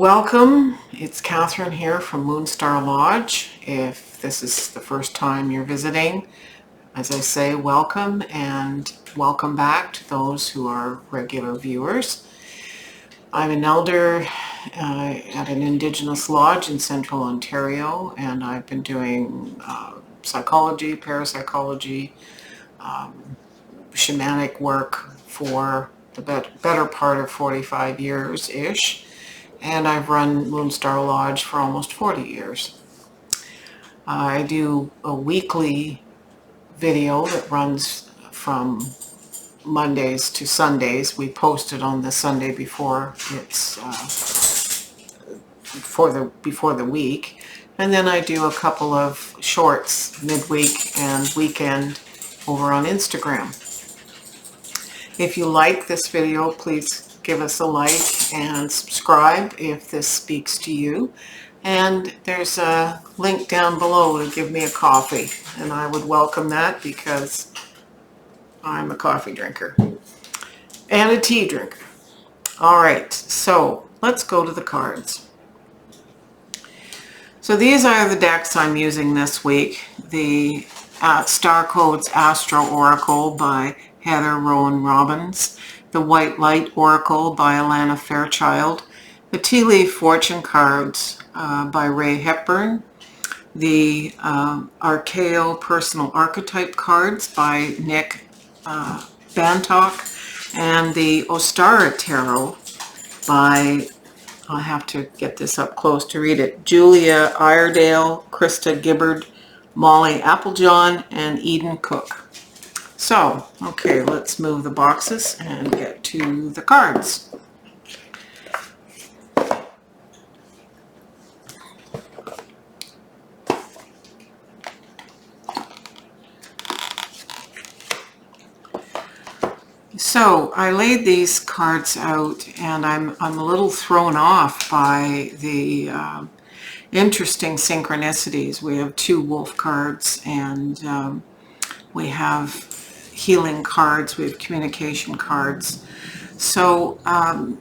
Welcome, it's Catherine here from Moonstarlodge. If this is the first time you're visiting, as I say, welcome, and welcome back to those who are regular viewers. I'm an elder at an Indigenous lodge in Central Ontario, and I've been doing psychology, parapsychology, shamanic work for the better part of 45 years-ish. And I've run Moonstarlodge for almost 40 years. I do a weekly video that runs from Mondays to Sundays. We post it on the Sunday before it's before the week, and then I do a couple of shorts midweek and weekend over on Instagram. If you like this video, please give us a like and subscribe if this speaks to you. And there's a link down below to give me a coffee, and I would welcome that because I'm a coffee drinker and a tea drinker. All right, so let's go to the cards. So these are the decks I'm using this week. The Star Codes Astro Oracle by Heather Rowan Robbins, the White Light Oracle by Alana Fairchild, the Tea Leaf Fortune Cards by Ray Hepburn, the Archeo Personal Archetype Cards by Nick Bantock, and the Ostara Tarot by, I'll have to get this up close to read it, Julia Iredale, Krista Gibbard, Molly Applejohn, and Eden Cook. So, okay, let's move the boxes and get to the cards. So I laid these cards out, and I'm a little thrown off by the interesting synchronicities. We have two wolf cards, and we have healing cards, we have communication cards. So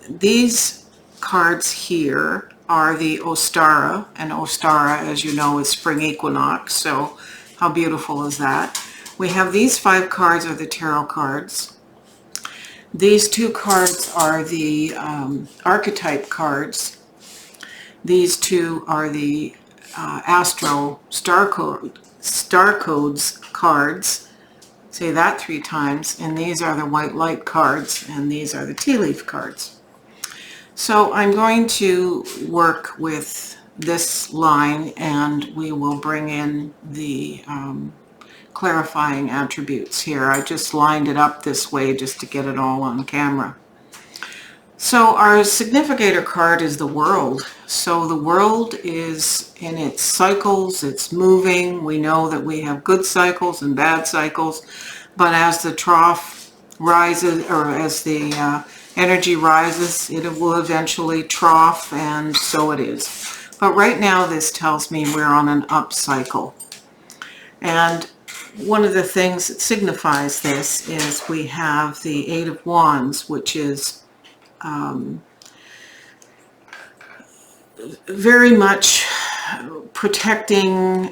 these cards here are the Ostara, and Ostara, as you know, is spring equinox, so how beautiful is that? We have these 5 cards are the tarot cards. These 2 cards are the archetype cards. These 2 are the Astro Star Codes cards. Say that 3 times, and these are the White Light cards, and these are the Tea Leaf cards. So I'm going to work with this line, and we will bring in the clarifying attributes here. I just lined it up this way just to get it all on camera. So our significator card is the world. So the world is in its cycles, it's moving. We know that we have good cycles and bad cycles, but as the trough rises, or as the energy rises, it will eventually trough, and so it is. But right now this tells me we're on an up cycle. And one of the things that signifies this is we have the Eight of Wands, which is very much protecting,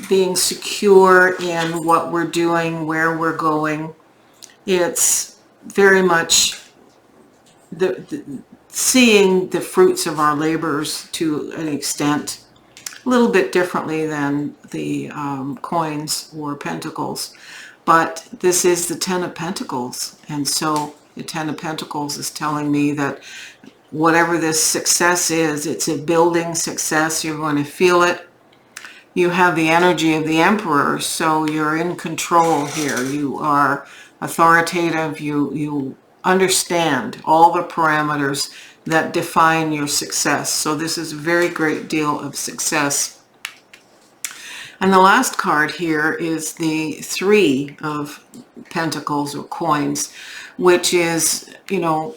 being secure in what we're doing, where we're going. It's very much seeing the fruits of our labors to an extent, a little bit differently than the coins or pentacles. But this is the Ten of Pentacles, and so the Ten of Pentacles is telling me that whatever this success is, it's a building success. You're going to feel it. You have the energy of the Emperor, so you're in control here. You are authoritative. You understand all the parameters that define your success. So this is a very great deal of success. And the last card here is the Three of Pentacles or coins, which is, you know,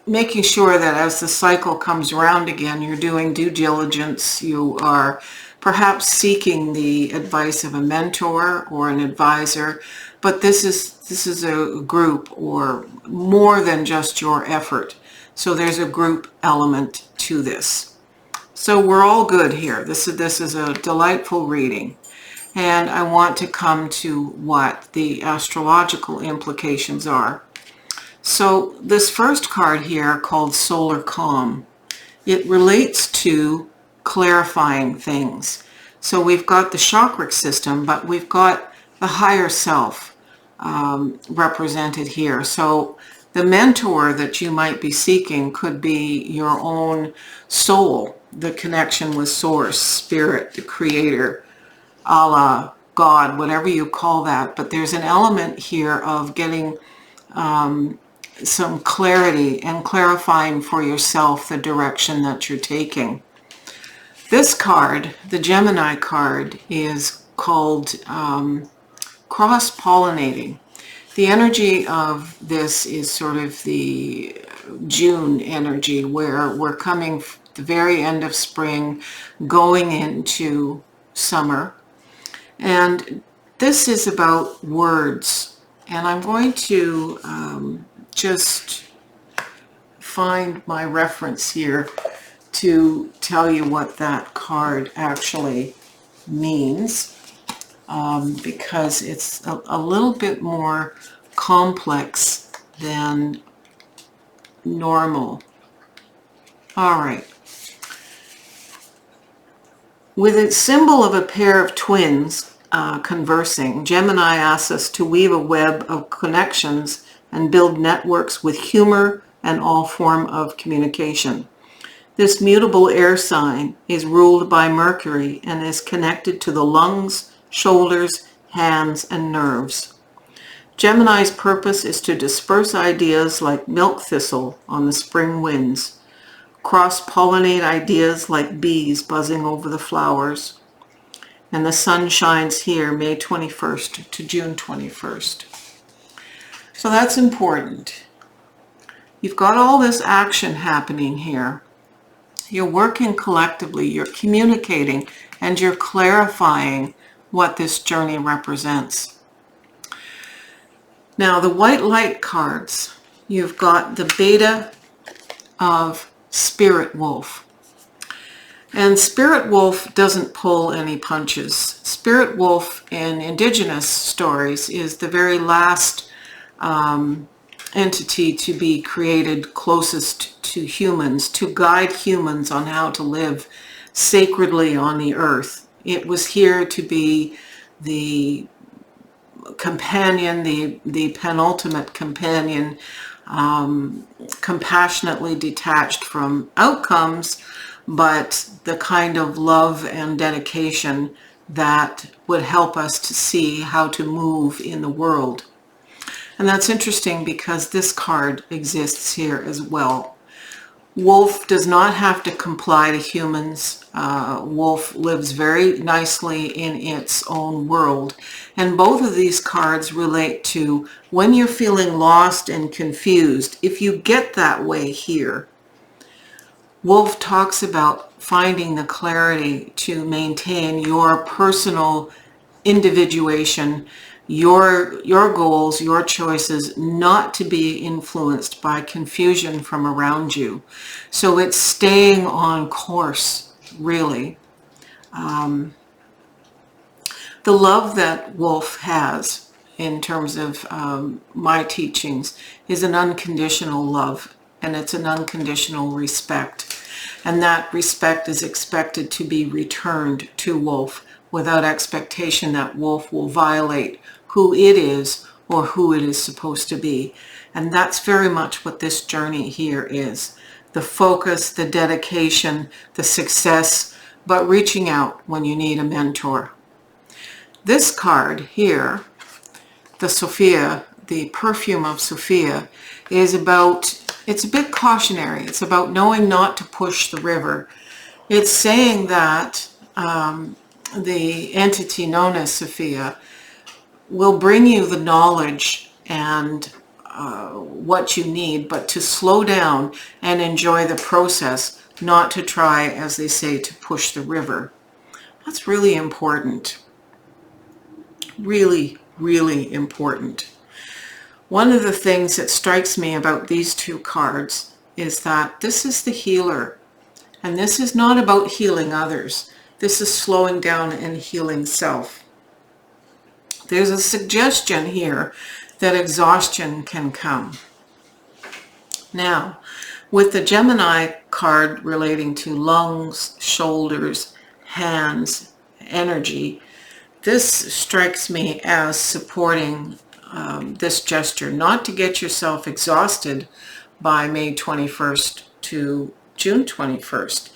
making sure that as the cycle comes around again, you're doing due diligence. You are perhaps seeking the advice of a mentor or an advisor, but this is a group or more than just your effort. So there's a group element to this. So we're all good here. This is a delightful reading. And I want to come to what the astrological implications are. So this first card here, called Solar Calm, it relates to clarifying things. So we've got the chakra system, but we've got the higher self represented here. So the mentor that you might be seeking could be your own soul, the connection with Source, Spirit, the Creator, Allah, God, whatever you call that. But there's an element here of getting some clarity and clarifying for yourself the direction that you're taking. This card, the Gemini card, is called cross-pollinating. The energy of this is sort of the June energy, where we're coming the very end of spring, going into summer. And this is about words. And I'm going to just find my reference here to tell you what that card actually means, because it's a little bit more complex than normal. All right. With its symbol of a pair of twins conversing, Gemini asks us to weave a web of connections and build networks with humor and all form of communication. This mutable air sign is ruled by Mercury and is connected to the lungs, shoulders, hands, and nerves. Gemini's purpose is to disperse ideas like milk thistle on the spring winds, cross-pollinate ideas like bees buzzing over the flowers. And the sun shines here May 21st to June 21st. So that's important. You've got all this action happening here. You're working collectively, you're communicating, and you're clarifying what this journey represents. Now, the white light cards, you've got the beta of Spirit Wolf. And Spirit Wolf doesn't pull any punches. Spirit Wolf in indigenous stories is the very last entity to be created closest to humans, to guide humans on how to live sacredly on the earth. It was here to be the companion, the penultimate companion, compassionately detached from outcomes, but the kind of love and dedication that would help us to see how to move in the world. And that's interesting because this card exists here as well. Wolf does not have to comply to humans. Wolf lives very nicely in its own world. And both of these cards relate to when you're feeling lost and confused. If you get that way here, Wolf talks about finding the clarity to maintain your personal individuation, your goals, your choices, not to be influenced by confusion from around you. So it's staying on course, really. The love that Wolf has, in terms of my teachings, is an unconditional love, and it's an unconditional respect. And that respect is expected to be returned to Wolf without expectation that Wolf will violate who it is or who it is supposed to be. And that's very much what this journey here is. The focus, the dedication, the success, but reaching out when you need a mentor. This card here, the Sophia, the perfume of Sophia, is about, it's a bit cautionary. It's about knowing not to push the river. It's saying that the entity known as Sophia will bring you the knowledge and what you need, but to slow down and enjoy the process, not to try, as they say, to push the river. That's really important. Really, really important. One of the things that strikes me about these two cards is that this is the healer, and this is not about healing others. This is slowing down and healing self. There's a suggestion here that exhaustion can come. Now, with the Gemini card relating to lungs, shoulders, hands, energy, this strikes me as supporting this gesture, not to get yourself exhausted by May 21st to June 21st.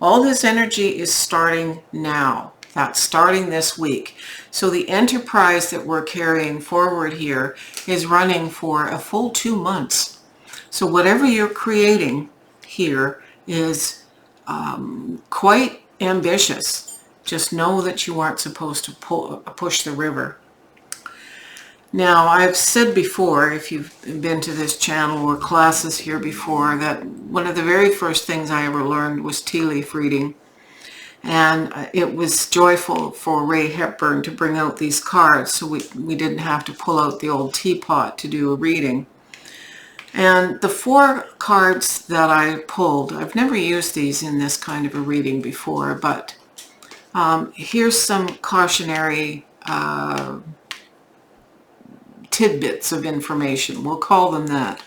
All this energy is starting now. That's starting this week. So the enterprise that we're carrying forward here is running for a full 2 months. So whatever you're creating here is quite ambitious. Just know that you aren't supposed to push the river. Now, I've said before, if you've been to this channel or classes here before, that one of the very first things I ever learned was tea leaf reading. And it was joyful for Ray Hepburn to bring out these cards, so we didn't have to pull out the old teapot to do a reading. And the 4 cards that I pulled, I've never used these in this kind of a reading before, but here's some cautionary tidbits of information. We'll call them that.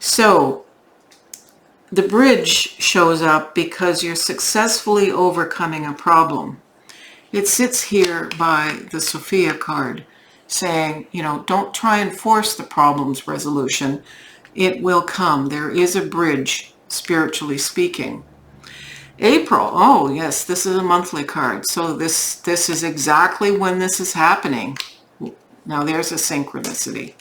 So the bridge shows up because you're successfully overcoming a problem. It sits here by the Sophia card saying, you know, don't try and force the problem's resolution. It will come. There is a bridge, spiritually speaking. April, oh yes, this is a monthly card. So this is exactly when this is happening. Now there's a synchronicity.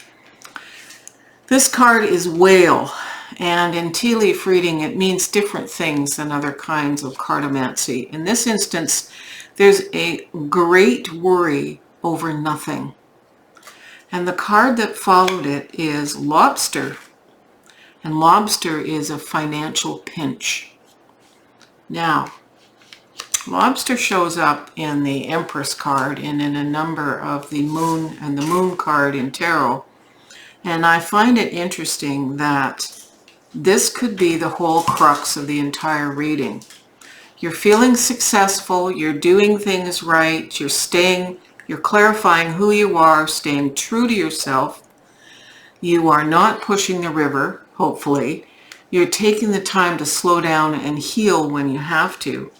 This card is whale, and in tea leaf reading it means different things than other kinds of cartomancy. In this instance, there's a great worry over nothing. And the card that followed it is lobster. And lobster is a financial pinch. Now, lobster shows up in the Empress card and in a number of the moon and the moon card in tarot. And I find it interesting that this could be the whole crux of the entire reading. You're feeling successful, you're doing things right, you're clarifying who you are, staying true to yourself. You are not pushing the river, hopefully. You're taking the time to slow down and heal when you have to.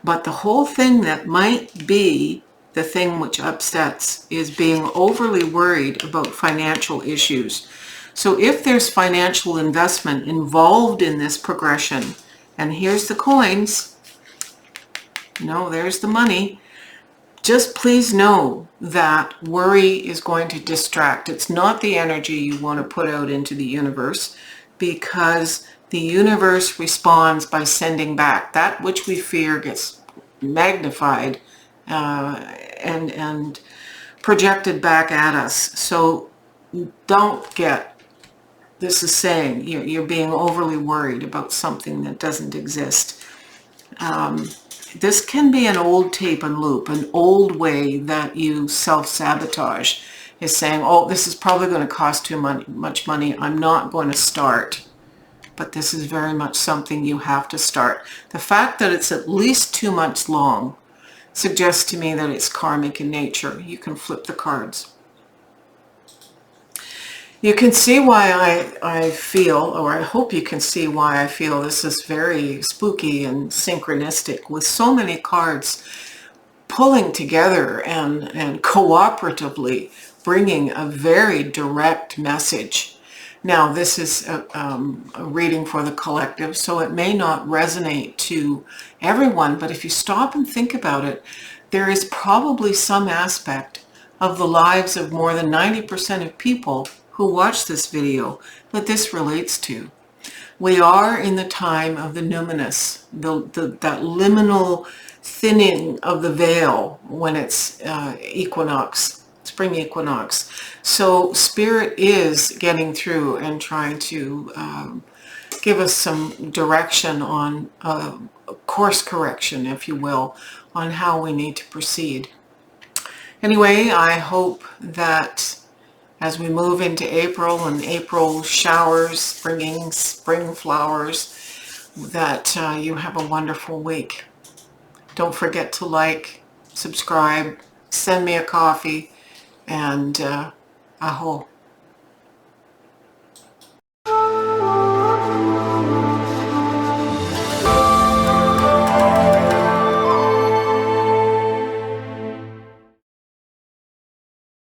But the whole thing that might be the thing which upsets is being overly worried about financial issues. So if there's financial investment involved in this progression, and here's the coins, there's the money, just please know that worry is going to distract. It's not the energy you want to put out into the universe, because the universe responds by sending back. That which we fear gets magnified and projected back at us. So don't get, this is saying you're being overly worried about something that doesn't exist. This can be an old tape and loop, an old way that you self-sabotage, is saying, oh, this is probably going to cost too much money, I'm not going to start. But this is very much something you have to start. The fact that it's at least 2 months long suggests to me that it's karmic in nature. You can flip the cards. You can see why I feel, or I hope you can see why I feel this is very spooky and synchronistic, with so many cards pulling together and cooperatively bringing a very direct message. Now, this is a reading for the collective, so it may not resonate to everyone, but if you stop and think about it, there is probably some aspect of the lives of more than 90% of people who watch this video that this relates to. We are in the time of the numinous, that liminal thinning of the veil when it's equinox, spring equinox. So Spirit is getting through and trying to give us some direction on course correction, if you will, on how we need to proceed. Anyway, I hope that as we move into April and April showers bringing spring flowers, that you have a wonderful week. Don't forget to like, subscribe, send me a coffee, and aho.